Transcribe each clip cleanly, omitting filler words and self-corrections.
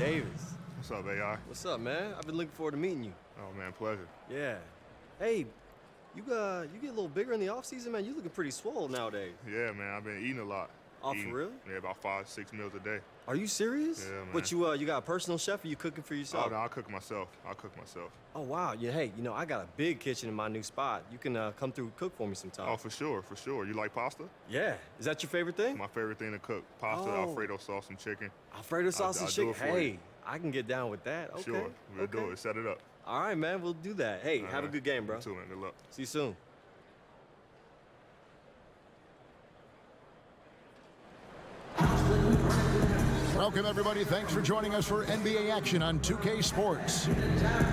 Davis. What's up, AI? What's up, man? I've been looking forward to meeting you. Oh, man, pleasure. Yeah. Hey, you get a little bigger in the off-season, man. You looking pretty swole nowadays. Yeah, man, I've been eating a lot. Oh, for real? Yeah, about 5-6 meals a day. Are you serious? Yeah, man. But you got a personal chef, or you cooking for yourself? Oh, no, I cook myself. Oh, wow. Yeah, hey, I got a big kitchen in my new spot. You can come through and cook for me sometime. Oh, for sure. You like pasta? Yeah. Is that your favorite thing? My favorite thing to cook. Pasta, Alfredo sauce, and chicken. Alfredo sauce and chicken? Hey, you. I can get down with that. Okay. Sure. We'll do it. Set it up. All right, man. We'll do that. Hey, have a good game, bro. You too, man. Good luck. See you soon. Welcome, everybody. Thanks for joining us for NBA action on 2K Sports.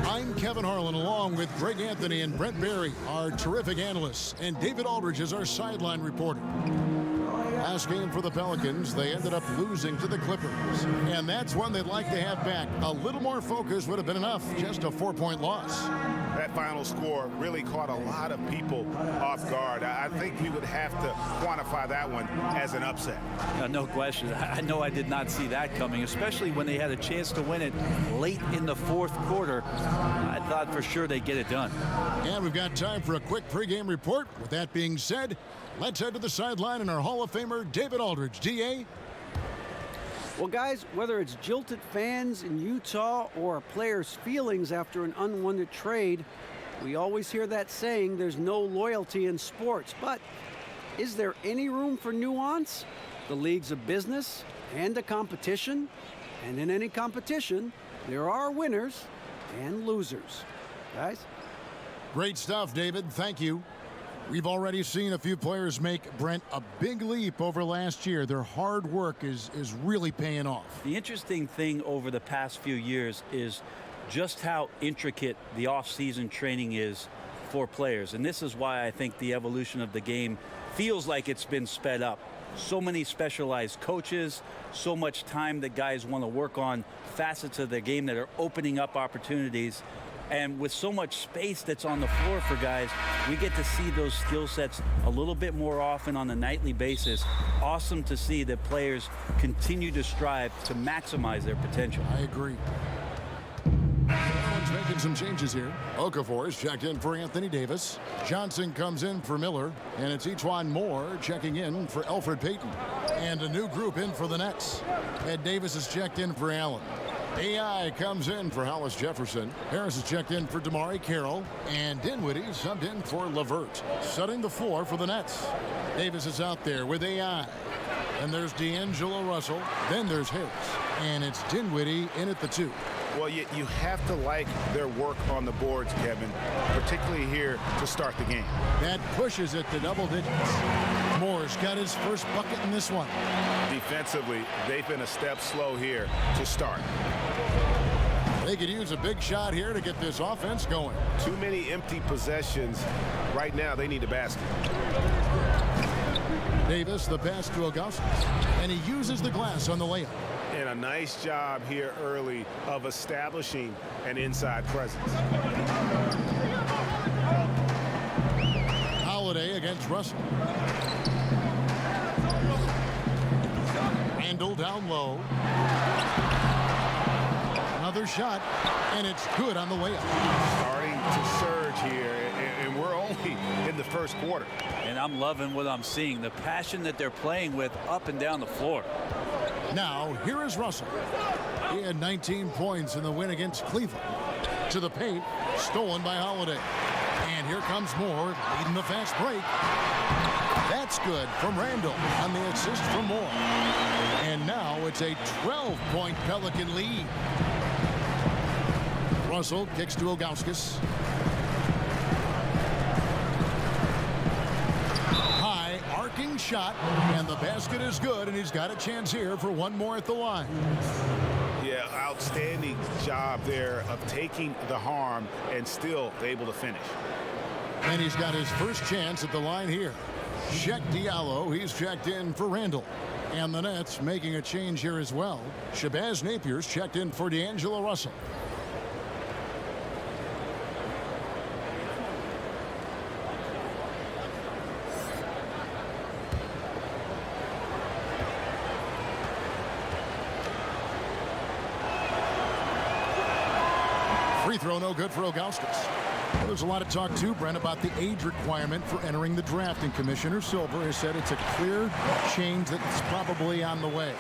I'm Kevin Harlan, along with Greg Anthony and Brent Barry, our terrific analysts, and David Aldridge is our sideline reporter. Last game for the Pelicans, they ended up losing to the Clippers, and that's one they'd like to have back. A little more focus would have been enough, just a 4-point loss. That final score really caught a lot of people off guard. I think we would have to quantify that one as an upset. No question. I know I did not see that coming, especially when they had a chance to win it late in the fourth quarter. I thought for sure they'd get it done. And we've got time for a quick pregame report. With that being said, let's head to the sideline and our Hall of Famer, David Aldridge. DA? Well, guys, whether it's jilted fans in Utah or a player's feelings after an unwanted trade, we always hear that saying, there's no loyalty in sports. But is there any room for nuance? The league's a business and a competition, and in any competition, there are winners and losers. Guys? Great stuff, David. Thank you. We've already seen a few players make, Brent, a big leap over last year. Their hard work is really paying off. The interesting thing over the past few years is just how intricate the off-season training is for players. And this is why I think the evolution of the game feels like it's been sped up. So many specialized coaches, so much time that guys want to work on facets of their game that are opening up opportunities. And with so much space that's on the floor for guys, we get to see those skill sets a little bit more often on a nightly basis. Awesome to see that players continue to strive to maximize their potential. I agree. Everyone's making some changes here. Okafor is checked in for Anthony Davis. Johnson comes in for Miller. And it's Etuan Moore checking in for Elfrid Payton. And a new group in for the Nets. Ed Davis is checked in for Allen. AI comes in for Hollis Jefferson. Harris is checked in for Damari Carroll. And Dinwiddie subbed in for LeVert. Setting the floor for the Nets. Davis is out there with AI. And there's D'Angelo Russell. Then there's Harris. And it's Dinwiddie in at the 2. Well, you have to like their work on the boards, Kevin, particularly here to start the game. That pushes it to double digits. Moore's got his first bucket in this one. Defensively, they've been a step slow here to start. They could use a big shot here to get this offense going. Too many empty possessions. Right now, they need a basket. Davis, the pass to Ilgauskas, and he uses the glass on the layup. And a nice job here early of establishing an inside presence. Holiday against Russell. Randall down low. Another shot, and it's good on the layup. Starting to surge here, and we're only in the first quarter. And I'm loving what I'm seeing, the passion that they're playing with up and down the floor. Now, here is Russell. He had 19 points in the win against Cleveland. To the paint, stolen by Holiday. And here comes Moore, leading the fast break. That's good from Randall on the assist from Moore. And now it's a 12-point Pelican lead. Russell kicks to Ilgauskas. High arcing shot, and the basket is good, and he's got a chance here for one more at the line. Yeah, outstanding job there of taking the harm and still able to finish. And he's got his first chance at the line here. Check Diallo, he's checked in for Randall. And the Nets making a change here as well. Shabazz Napier's checked in for D'Angelo Russell. Free throw no good for Ilgauskas. Well, there's a lot of talk, too, Brent, about the age requirement for entering the draft, and Commissioner Silver has said it's a clear change that's probably on the way.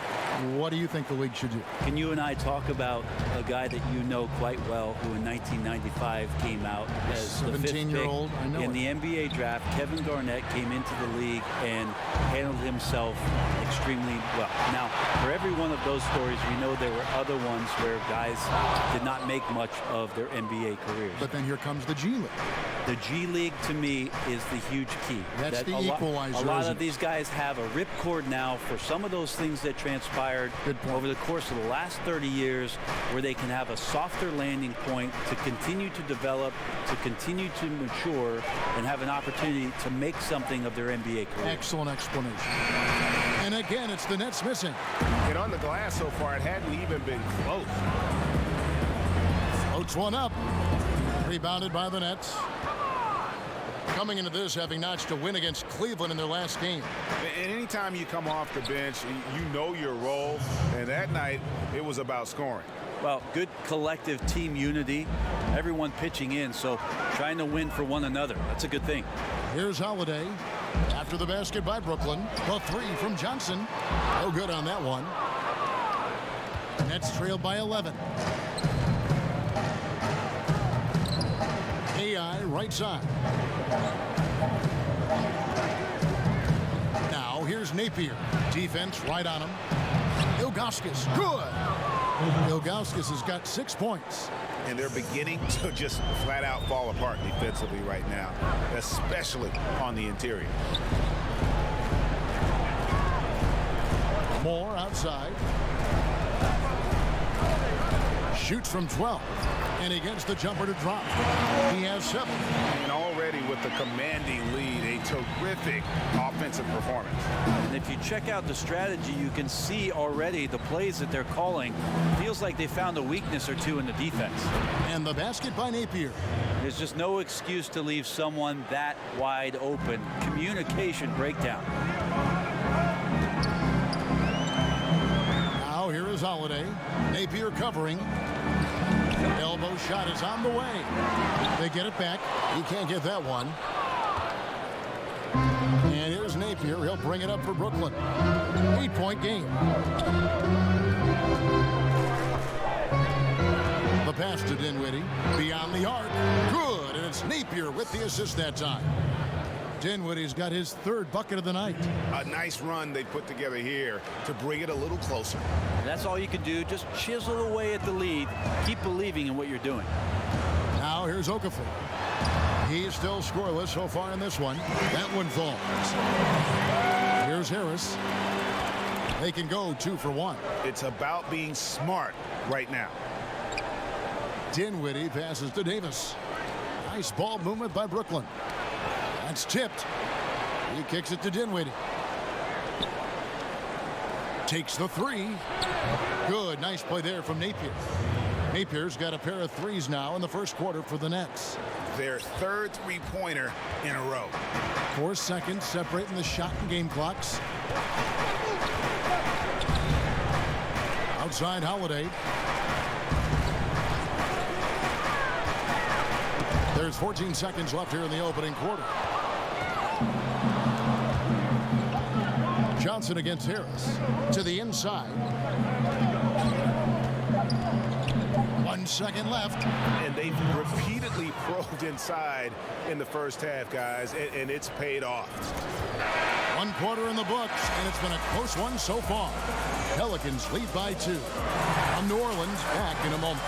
What do you think the league should do? Can you and I talk about a guy that you know quite well who in 1995 came out as the fifth pick in the NBA draft? Kevin Garnett came into the league and handled himself extremely well. Now, for every one of those stories, we know there were other ones where guys did not make much of their NBA careers. But then here comes the G League. The G League, to me, is the huge key. That's the equalizer. A lot of these guys have a ripcord now for some of those things that transpired over the course of the last 30 years, where they can have a softer landing point to continue to develop, to continue to mature, and have an opportunity to make something of their NBA career. Excellent explanation. And again, it's the Nets missing. And on the glass so far, it hadn't even been close. Floats one up. Rebounded by the Nets. Coming into this, having notched a win against Cleveland in their last game. And anytime you come off the bench, you know your role. And that night, it was about scoring. Well, good collective team unity. Everyone pitching in, so trying to win for one another. That's a good thing. Here's Holiday. After the basket by Brooklyn. The three from Johnson. No good on that one. Nets trailed by 11. AI right side. Now here's Napier. Defense right on him. Ilgauskas. Good. Ilgauskas has got 6 points. And they're beginning to just flat out fall apart defensively right now, especially on the interior. Moore outside. Shoots from 12. And he gets the jumper to drop. He has 7. And already with the commanding lead, a terrific offensive performance. And if you check out the strategy, you can see already the plays that they're calling. Feels like they found a weakness or two in the defense. And the basket by Napier. There's just no excuse to leave someone that wide open. Communication breakdown. Now here is Holiday. Napier covering. Elbow shot is on the way. They get it back. He can't get that one. And here's Napier. He'll bring it up for Brooklyn. 8-point game. The pass to Dinwiddie. Beyond the arc. Good. And it's Napier with the assist that time. Dinwiddie's got his 3rd bucket of the night. A nice run they put together here to bring it a little closer. That's all you can do. Just chisel away at the lead. Keep believing in what you're doing. Now here's Okafor. He's still scoreless so far in this one. That one falls. Here's Harris. They can go 2 for 1. It's about being smart right now. Dinwiddie passes to Davis. Nice ball movement by Brooklyn. That's tipped. He kicks it to Dinwiddie. Takes the 3. Good. Nice play there from Napier. Napier's got a pair of 3s now in the first quarter for the Nets. Their 3rd three-pointer in a row. 4 seconds separating the shot and game clocks. Outside Holiday. There's 14 seconds left here in the opening quarter. Johnson against Harris. To the inside. 1 second left. And they've repeatedly probed inside in the first half, guys, and it's paid off. 1 quarter in the books, and it's been a close one so far. Pelicans lead by 2. From New Orleans, back in a moment.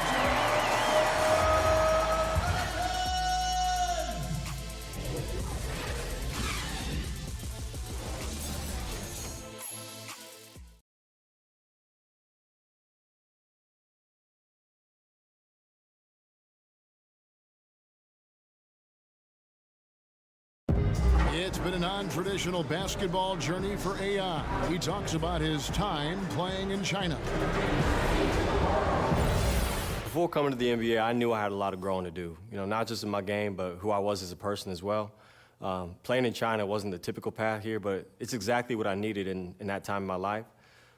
It's been a non-traditional basketball journey for AI. He talks about his time playing in China. Before coming to the NBA, I knew I had a lot of growing to do. You know, not just in my game, but who I was as a person as well. Playing in China wasn't the typical path here, but it's exactly what I needed in that time in my life.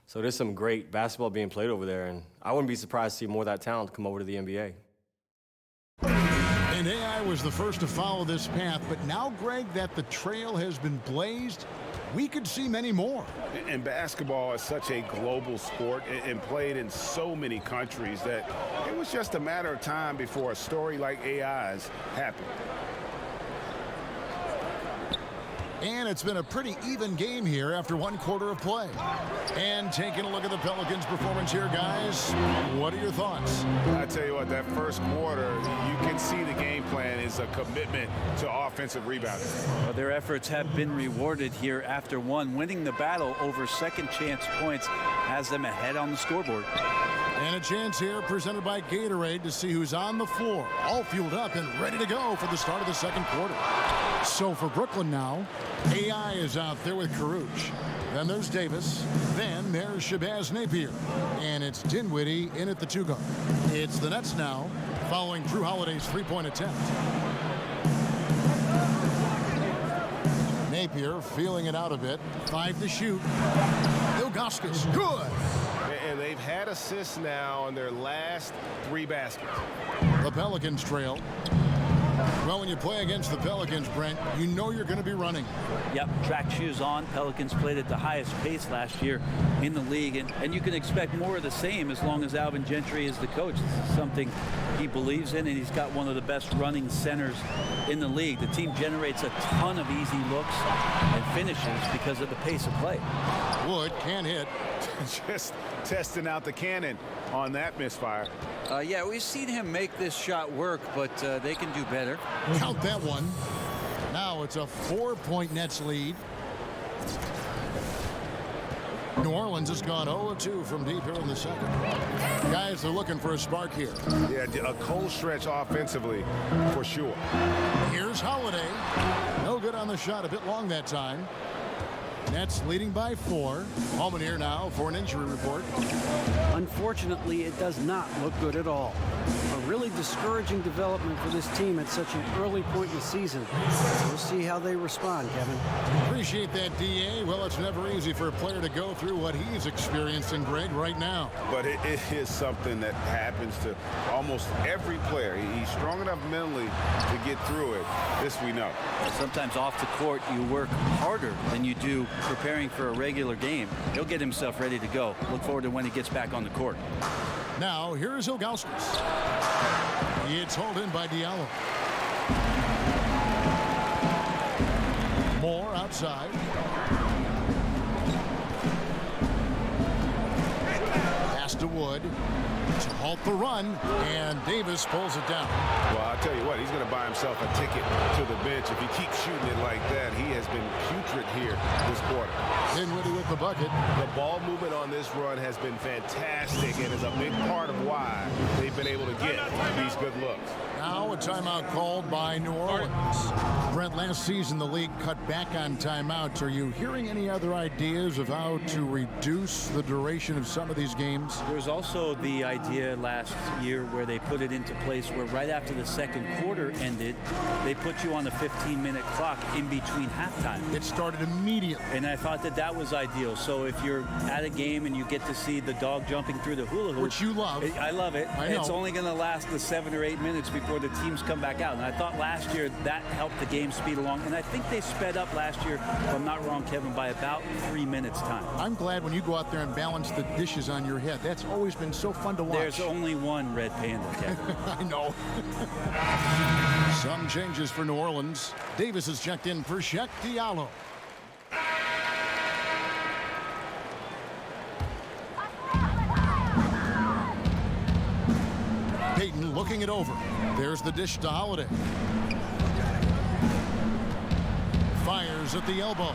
So there's some great basketball being played over there, and I wouldn't be surprised to see more of that talent come over to the NBA. And AI was the first to follow this path, but now, Greg, that the trail has been blazed, we could see many more. And basketball is such a global sport and played in so many countries that it was just a matter of time before a story like AI's happened. And it's been a pretty even game here after one quarter of play. And taking a look at the Pelicans' performance here, guys, what are your thoughts? I tell you what, that first quarter, you can see the game plan is a commitment to offensive rebounding. Well, their efforts have been rewarded here after one. Winning the battle over second chance points has them ahead on the scoreboard. And a chance here presented by Gatorade to see who's on the floor, all fueled up and ready to go for the start of the second quarter. So for Brooklyn now, AI is out there with Caruch. Then there's Davis. Then there's Shabazz Napier. And it's Dinwiddie in at the 2 guard. It's the Nets now, following Drew Holiday's three-point attempt. Napier feeling it out a bit. 5 to shoot. Ilgauskas, good. And they've had assists now on their last 3 baskets. The Pelicans trail. Well, when you play against the Pelicans, Brent, you know you're going to be running. Yep, track shoes on. Pelicans played at the highest pace last year in the league, and you can expect more of the same as long as Alvin Gentry is the coach. This is something he believes in, and he's got one of the best running centers in the league. The team generates a ton of easy looks and finishes because of the pace of play. Wood can't hit. Just testing out the cannon on that misfire. Yeah, we've seen him make this shot work, but they can do better. Count that one. Now it's a 4-point Nets lead. New Orleans has gone 0-2 from deep here in the second. Guys, they're looking for a spark here. Yeah, a cold stretch offensively for sure. Here's Holiday. No good on the shot, a bit long that time. Nets leading by 4. Holman here now for an injury report. Unfortunately, it does not look good at all. A really discouraging development for this team at such an early point in the season. We'll see how they respond, Kevin. Appreciate that, DA. Well, it's never easy for a player to go through what he's experiencing, Greg, right now. But it is something that happens to almost every player. He's strong enough mentally to get through it. This we know. Sometimes off the court, you work harder than you do preparing for a regular game. He'll get himself ready to go. Look forward to when he gets back on the court. Now, here's Ilgauskas. It's hauled in by Diallo. Moore outside. Pass to Wood to halt the run, and Davis pulls it down. Well, I'll tell you what, he's going to buy himself a ticket to the bench. If he keeps shooting it like that, he has been putrid here this quarter. Dinwiddie with the bucket. The ball movement on this run has been fantastic and is a big part of why they've been able to get these good looks. Now a timeout called by New Orleans. Brent, last season the league cut back on timeouts. Are you hearing any other ideas of how to reduce the duration of some of these games? There was also the idea last year where they put it into place where right after the second quarter ended, they put you on a 15-minute clock in between halftime. It started immediately. And I thought that that was ideal. So if you're at a game and you get to see the dog jumping through the hula hoop, Which you love. I love it. I know. It's only going to last the 7 or 8 minutes before the teams come back out. And I thought last year that helped the game speed along. And I think they sped up last year, if I'm not wrong, Kevin, by about 3 minutes time. I'm glad when you go out there and balance the dishes on your head. That's always been so fun to watch. There's only one red panda, Kevin. I know. Some changes for New Orleans. Davis is checked in for Shaq Diallo. Payton looking it over. There's the dish to Holiday. Fires at the elbow.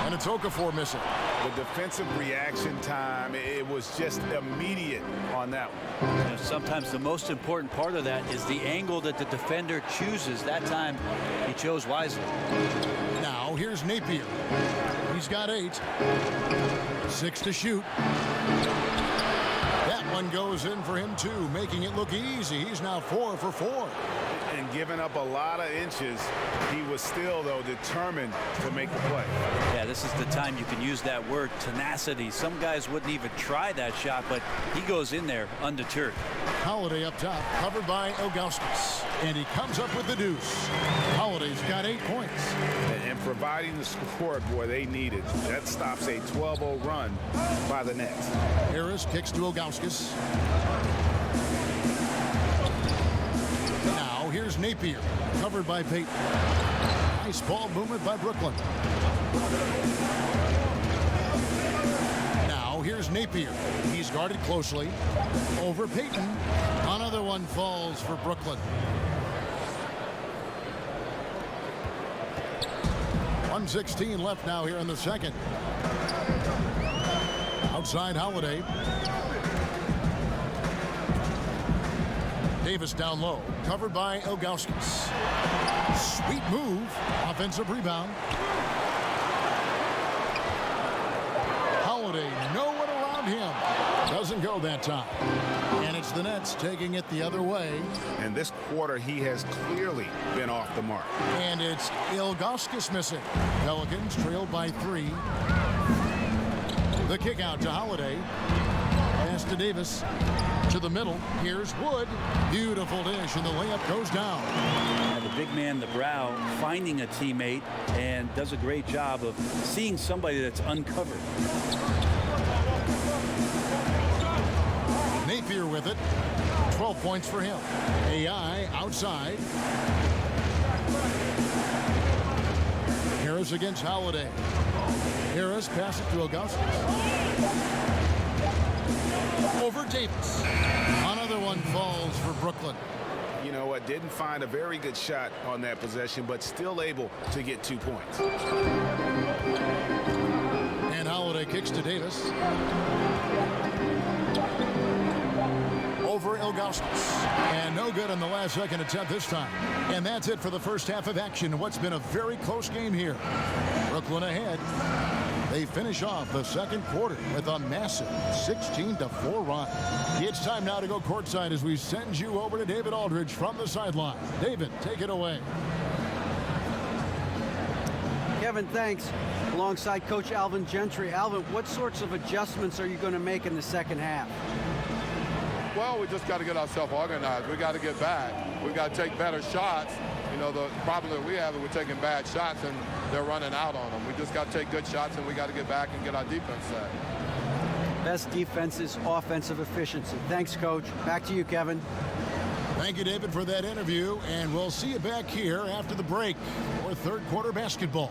And it's Okafor missing. The defensive reaction time, it was just immediate on that one. You know, sometimes the most important part of that is the angle that the defender chooses. That time, he chose wisely. Now, here's Napier. He's got 8. 6 to shoot. That one goes in for him, too, making it look easy. He's now 4 for 4. And giving up a lot of inches, he was still, though, determined to make the play. Yeah, this is the time you can use that word, tenacity. Some guys wouldn't even try that shot, but he goes in there undeterred. Holiday up top, covered by Ilgauskas. And he comes up with the deuce. Holiday's got 8 points. And providing the score, boy, they needed. That stops a 12-0 run by the Nets. Harris kicks to Ilgauskas. Now here's Napier, covered by Payton. Nice ball movement by Brooklyn. Now here's Napier. He's guarded closely. Over Payton. Another one falls for Brooklyn. 1:16 left now here in the second. Outside Holiday. Davis down low, covered by Ilgauskas. Sweet move, offensive rebound. Holiday, no one around him. Doesn't go that time. And it's the Nets taking it the other way. And this quarter, he has clearly been off the mark. And it's Ilgauskas missing. Pelicans trailed by 3. The kick out to Holiday. Pass to Davis. To the middle. Here's Wood. Beautiful dish, and the layup goes down. And the big man, the brow, finding a teammate, and does a great job of seeing somebody that's uncovered. Napier with it. 12 points for him. AI outside. Harris against Holiday. Harris passes to Ilgauskas. Over Davis. Another one falls for Brooklyn. You know what? Didn't find a very good shot on that possession, but still able to get 2 points. And Holiday kicks to Davis. Over Ilgauskas. And no good on the last second attempt this time. And that's it for the first half of action. What's been a very close game here. Brooklyn ahead. They finish off the second quarter with a massive 16-4 run. It's time now to go courtside as we send you over to David Aldridge from the sideline. David, take it away. Kevin, thanks. Alongside Coach Alvin Gentry. Alvin, what sorts of adjustments are you going to make in the second half? Well, we just got to get ourselves organized. We got to get back. We got to take better shots. You know, the problem that we have is we're taking bad shots and they're running out on them. We just got to take good shots and we got to get back and get our defense set. Best defense is offensive efficiency. Thanks, Coach. Back to you, Kevin. Thank you, David, for that interview. And we'll see you back here after the break for third quarter basketball.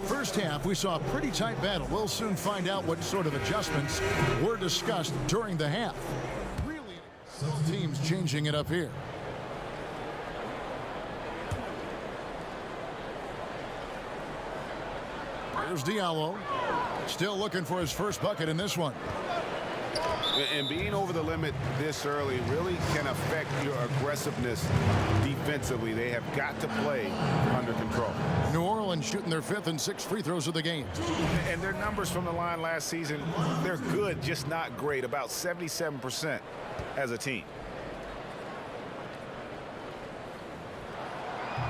First half, we saw a pretty tight battle. We'll soon find out what sort of adjustments were discussed during the half. Really, both teams changing it up here. There's Diallo. Still looking for his first bucket in this one. And being over the limit this early really can affect your aggressiveness defensively. They have got to play under control. New Orleans shooting their 5th and 6th free throws of the game. And their numbers from the line last season, they're good, just not great. About 77% as a team.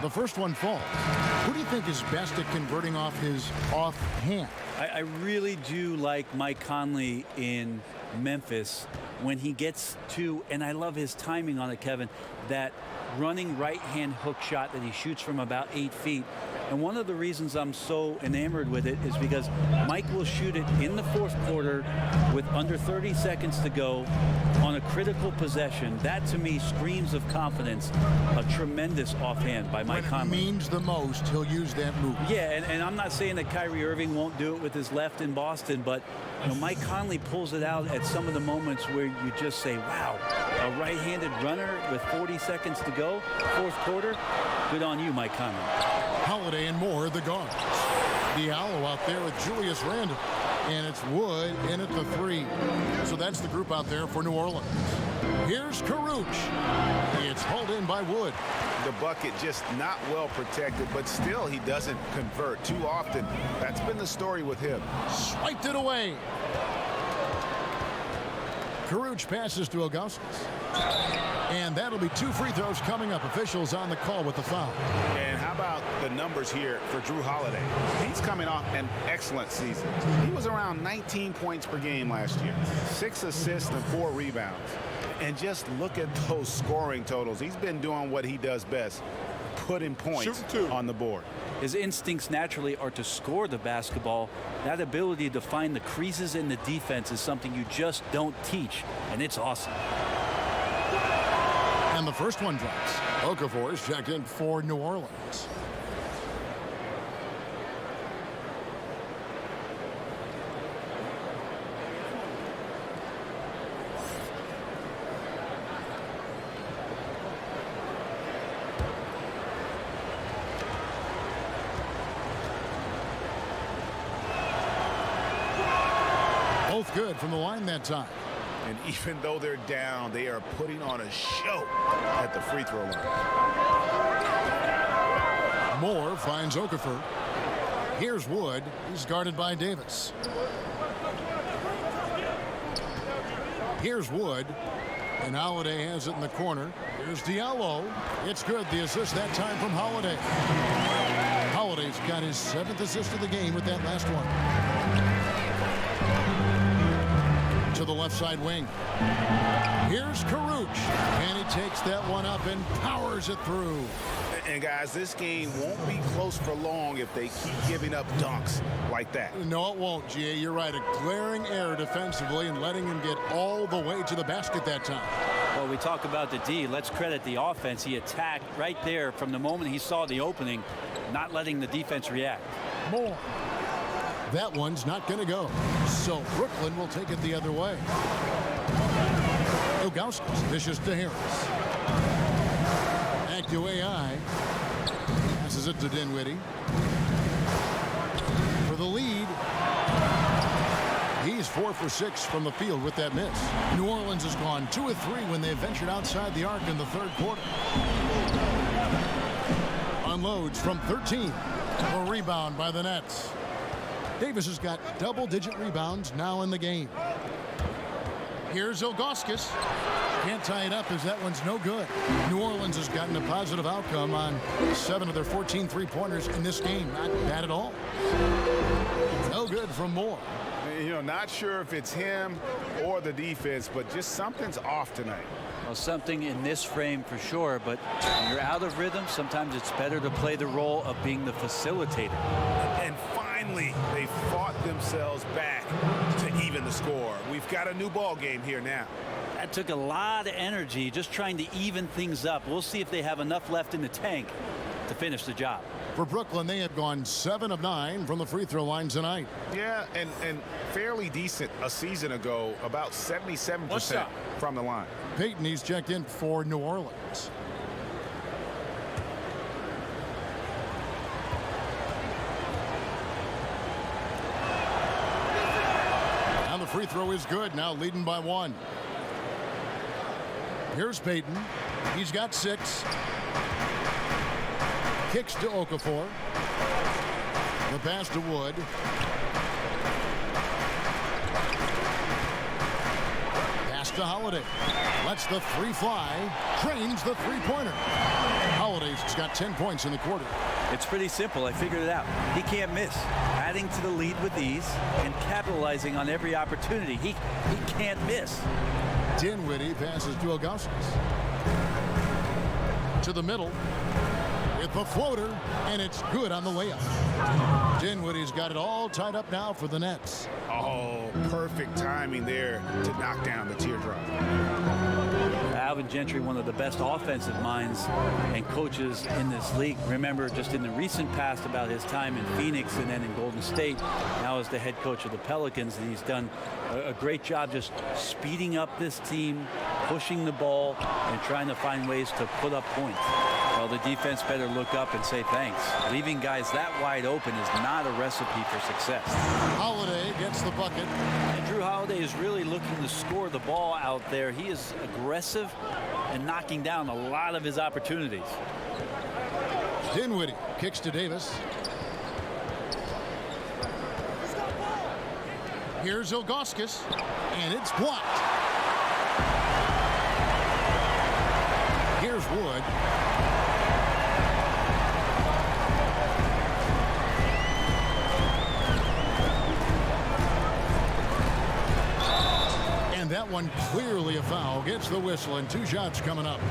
The first one falls. Who do you think is best at converting off his offhand? I really do like Mike Conley in Memphis when he gets to, and I love his timing on it, Kevin, that running right-hand hook shot that he shoots from about 8 feet. And one of the reasons I'm so enamored with it is because Mike will shoot it in the fourth quarter with under 30 seconds to go on a critical possession. That, to me, screams of confidence. A tremendous offhand by Mike Conley. When it means the most, he'll use that move. Yeah, and I'm not saying that Kyrie Irving won't do it with his left in Boston, but you know, Mike Conley pulls it out at some of the moments where you just say, wow, a right-handed runner with 40 seconds to go, fourth quarter. Good on you, Mike Conley. Holiday and Moore, the guards. Diallo out there with Julius Randle. And it's Wood in at the 3. So that's the group out there for New Orleans. Here's Caruch. It's hauled in by Wood. The bucket just not well protected, but still he doesn't convert too often. That's been the story with him. Swiped it away. Caruch passes to Ilgauskas. And that'll be 2 free throws coming up. Officials on the call with the foul. And how about the numbers here for Drew Holiday? He's coming off an excellent season. He was around 19 points per game last year, 6 assists and 4 rebounds. And just look at those scoring totals. He's been doing what he does best, putting points on the board. His instincts naturally are to score the basketball. That ability to find the creases in the defense is something you just don't teach, and it's awesome. And the first one drops. Okafor is checked in for New Orleans. Both good from the line that time. And even though they're down, they are putting on a show at the free throw line. Moore finds Okafor. Here's Wood. He's guarded by Davis. Here's Wood. And Holiday has it in the corner. Here's Diallo. It's good. The assist that time from Holiday. Holiday's got his 7th assist of the game with that last one. To the left side wing. Here's Caruch. And he takes that one up and powers it through. And guys, this game won't be close for long if they keep giving up dunks like that. No, it won't, G.A. You're right. A glaring error defensively and letting him get all the way to the basket that time. Well, we talk about the D. Let's credit the offense. He attacked right there from the moment he saw the opening, not letting the defense react. More. That one's not going to go. So Brooklyn will take it the other way. Ilgauskas dishes to Harris. Back to AI. Passes it to Dinwiddie. For the lead. He's 4 for 6 from the field with that miss. New Orleans has gone 2 of 3 when they ventured outside the arc in the 3rd quarter. Unloads from 13. A rebound by the Nets. Davis has got double-digit rebounds now in the game. Here's Ilgauskas. Can't tie it up as that one's no good. New Orleans has gotten a positive outcome on 7 of their 14 three-pointers in this game. Not bad at all. No good from Moore. You know, not sure if it's him or the defense, but just something's off tonight. Well, something in this frame for sure, but when you're out of rhythm, sometimes it's better to play the role of being the facilitator. And finally, they fought themselves back to even the score. We've got a new ball game here now. That took a lot of energy just trying to even things up. We'll see if they have enough left in the tank to finish the job. For Brooklyn, they have gone 7 of 9 from the free throw line tonight. Yeah, and fairly decent a season ago, about 77% from the line. Payton, he's checked in for New Orleans. And the free throw is good, now leading by 1. Here's Payton. He's got 6. Kicks to Okafor. The pass to Wood. Pass to Holiday. Lets the 3 fly. Trains the 3-pointer. Holiday's got 10 points in the quarter. It's pretty simple. I figured it out. He can't miss. Adding to the lead with ease and capitalizing on every opportunity. He can't miss. Dinwiddie passes to Ilgauskas. To the middle. With the floater, and it's good on the layup. Dinwiddie's got it all tied up now for the Nets. Oh, perfect timing there to knock down the teardrop. Alvin Gentry, one of the best offensive minds and coaches in this league. Remember just in the recent past about his time in Phoenix and then in Golden State. Now as the head coach of the Pelicans, and he's done a great job just speeding up this team, pushing the ball, and trying to find ways to put up points. Well, Well, the defense better look up and say thanks. Leaving guys that wide open is not a recipe for success. Holiday gets the bucket. And Drew Holiday is really looking to score the ball out there. He is aggressive and knocking down a lot of his opportunities. Dinwiddie kicks to Davis. Here's Ilgauskas, and it's blocked. Here's Wood. And that one clearly a foul. Gets the whistle, and 2 shots coming up.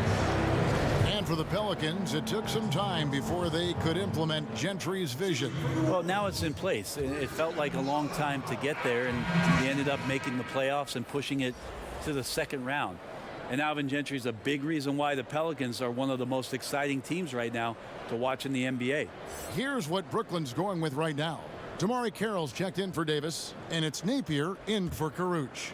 And for the Pelicans, it took some time before they could implement Gentry's vision. Well, now it's in place. It felt like a long time to get there, and he ended up making the playoffs and pushing it to the second round. And Alvin Gentry is a big reason why the Pelicans are one of the most exciting teams right now to watch in the NBA. Here's what Brooklyn's going with right now. Amar'e Carroll's checked in for Davis, and it's Napier in for Caruch.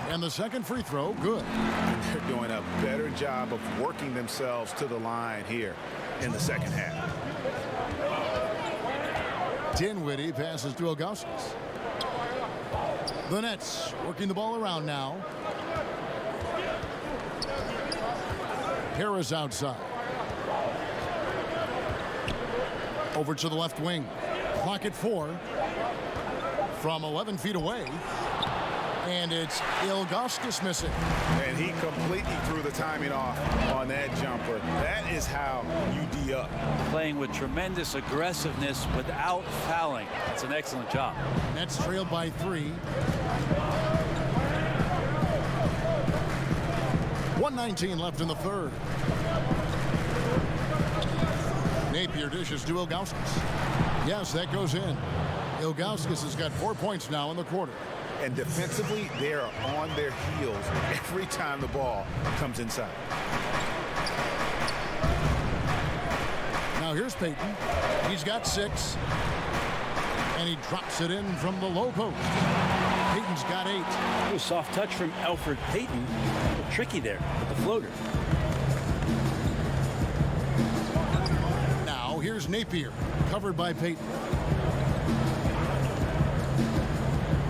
And the second free throw, good. They're doing a better job of working themselves to the line here in the second half. Dinwiddie passes to Ilgauskas. The Nets working the ball around now. Harris outside. Over to the left wing. Clock at 4. From 11 feet away. And it's Ilgauskas missing. And he completely threw the timing off on that jumper. That is how you D up. Playing with tremendous aggressiveness without fouling. That's an excellent job. Nets trailed by 3. 1:19 left in the third. Napier dishes to Ilgauskas. Yes, that goes in. Ilgauskas has got 4 points now in the quarter. And defensively, they're on their heels every time the ball comes inside. Now here's Payton. He's got 6. And he drops it in from the low post. Payton's got 8. A soft touch from Elfrid Payton. Tricky there with the floater. Now here's Napier, covered by Payton.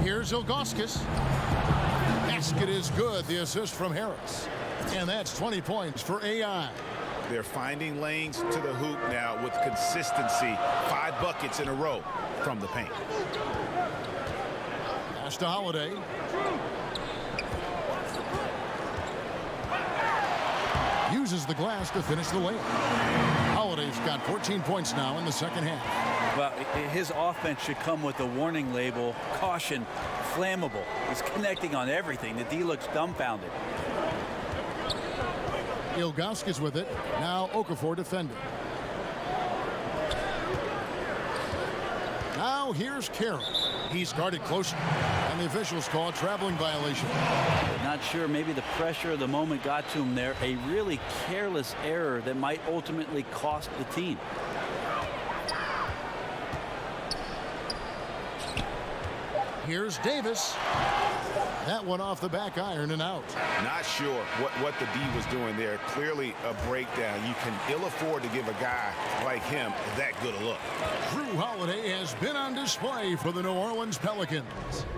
Here's Ilgauskas. Basket is good. The assist from Harris. And that's 20 points for AI. They're finding lanes to the hoop now with consistency. 5 buckets in a row from the paint. Pass to Holiday. Uses the glass to finish the layup. Holiday's got 14 points now in the second half. Well, his offense should come with a warning label, caution, flammable. He's connecting on everything. The D looks dumbfounded. Ilgauskas with it. Now Okafor defending. Now here's Carroll. He's guarded close, and the officials call a traveling violation. Not sure, maybe the pressure of the moment got to him there. A really careless error that might ultimately cost the team. Here's Davis. That one off the back iron and out. Not sure what the D was doing there. Clearly a breakdown. You can ill afford to give a guy like him that good a look. Drew Holiday has been on display for the New Orleans Pelicans.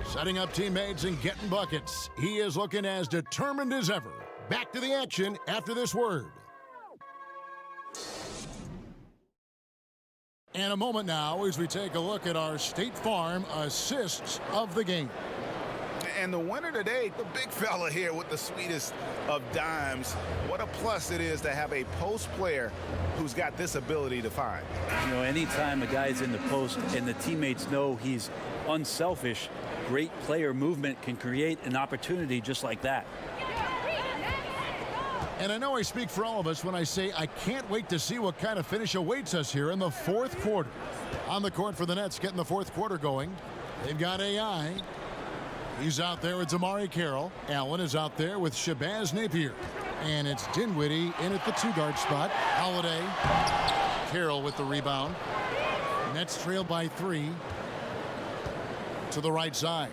Setting up teammates and getting buckets. He is looking as determined as ever. Back to the action after this word. And a moment now as we take a look at our State Farm assists of the game. And the winner today, the big fella here with the sweetest of dimes. What a plus it is to have a post player who's got this ability to find. You know, anytime a guy's in the post and the teammates know he's unselfish, great player movement can create an opportunity just like that. And I know I speak for all of us when I say I can't wait to see what kind of finish awaits us here in the fourth quarter. On the court for the Nets, getting the fourth quarter going. They've got AI. He's out there with Amar'e Carroll. Allen is out there with Shabazz Napier. And it's Dinwiddie in at the 2-guard spot. Holiday. Carroll with the rebound. Nets trail by 3. To the right side.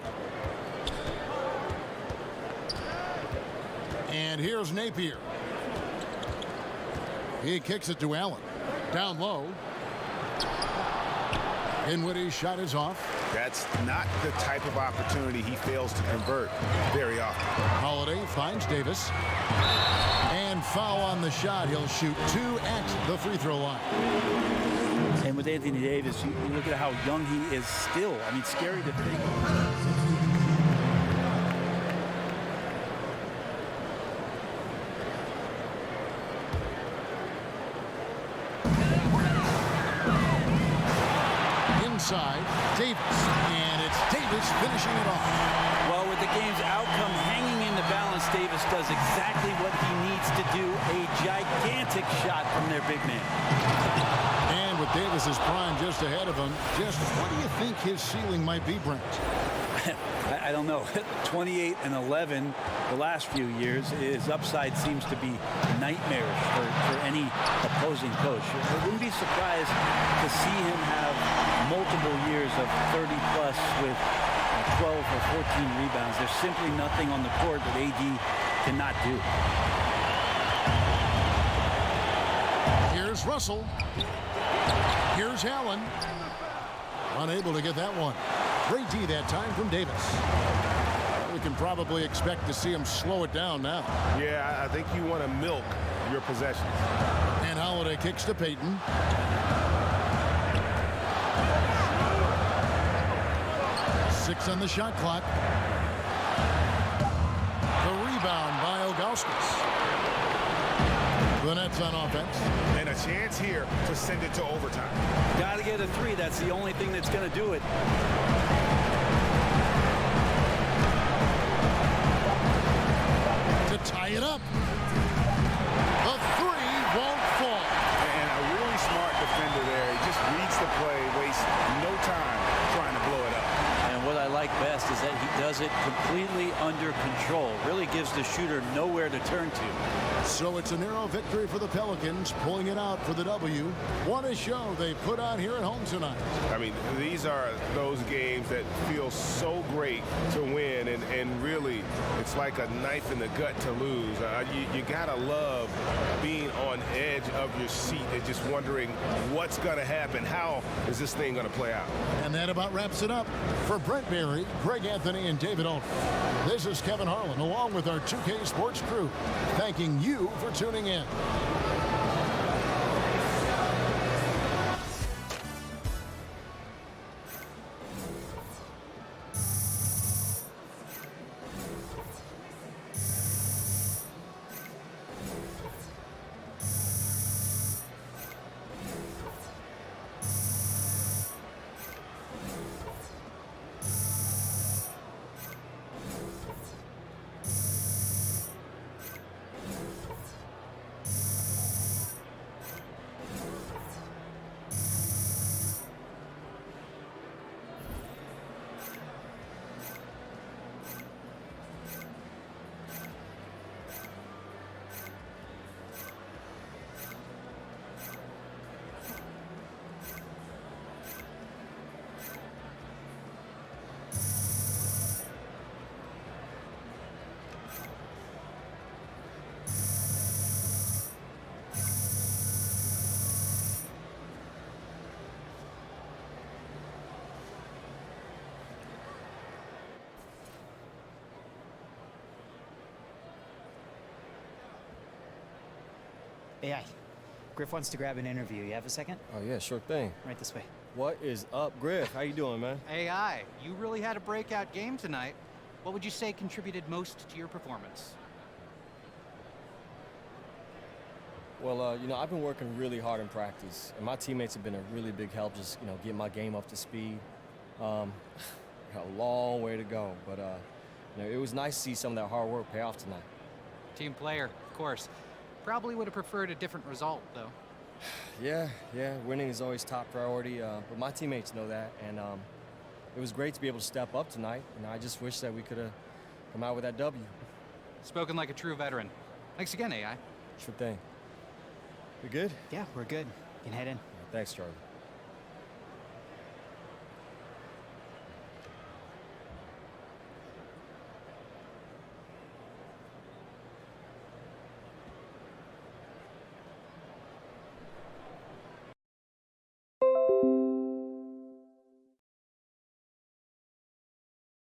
And here's Napier. He kicks it to Allen. Down low. Dinwiddie's shot is off. That's not the type of opportunity he fails to convert very often. Holiday finds Davis. And foul on the shot. He'll shoot 2 at the free throw line. And with Anthony Davis, you look at how young he is still. I mean, scary to think. Inside, Davis. And it's Davis finishing it off. Well, with the game's outcome hanging in the balance, Davis does exactly what he needs to do. A gigantic shot from their big man. And with Davis's prime just ahead of him, just what do you think his ceiling might be, Brent? I don't know. 28 and 11 the last few years. His upside seems to be nightmarish for any opposing coach. I wouldn't be surprised to see him have multiple years of 30-plus with 12 or 14 rebounds. There's simply nothing on the court that AD cannot do. Here's Russell. Here's Allen. Unable to get that one. Great D that time from Davis. We can probably expect to see him slow it down now. Yeah, I think you want to milk your possessions. And Holiday kicks to Payton. Six on the shot clock. The rebound by Ilgauskas. The Nets on offense. And a chance here to send it to overtime. Got to get a 3. That's the only thing that's going to do it. To tie it up. The 3 won't fall. And a really smart defender there. He just reads the play, wastes no time trying to blow it up. And what I like best is that he does it completely under control. Really gives the shooter nowhere to turn to. So it's a narrow victory for the Pelicans, pulling it out for the W. What a show they put on here at home tonight. I mean, these are those games that feel so great to win, and really, it's like a knife in the gut to lose. You gotta love being on edge of your seat and just wondering what's gonna happen. How is this thing gonna play out? And that about wraps it up. For Brent Barry, Greg Anthony, and David Owen, this is Kevin Harlan, along with our 2K Sports crew, thanking you for tuning in. AI, Griff wants to grab an interview. You have a second? Oh, yeah, sure thing. Right this way. What is up, Griff? How you doing, man? AI, you really had a breakout game tonight. What would you say contributed most to your performance? Well, you know, I've been working really hard in practice, and my teammates have been a really big help just, you know, getting my game up to speed. Got a long way to go, but, you know, it was nice to see some of that hard work pay off tonight. Team player, of course. Probably would have preferred a different result, though. Yeah, winning is always top priority, but my teammates know that, and it was great to be able to step up tonight, and I just wish that we could have come out with that W. Spoken like a true veteran. Thanks again, AI. Sure thing. We good? Yeah, we're good. You can head in. Thanks, Charlie.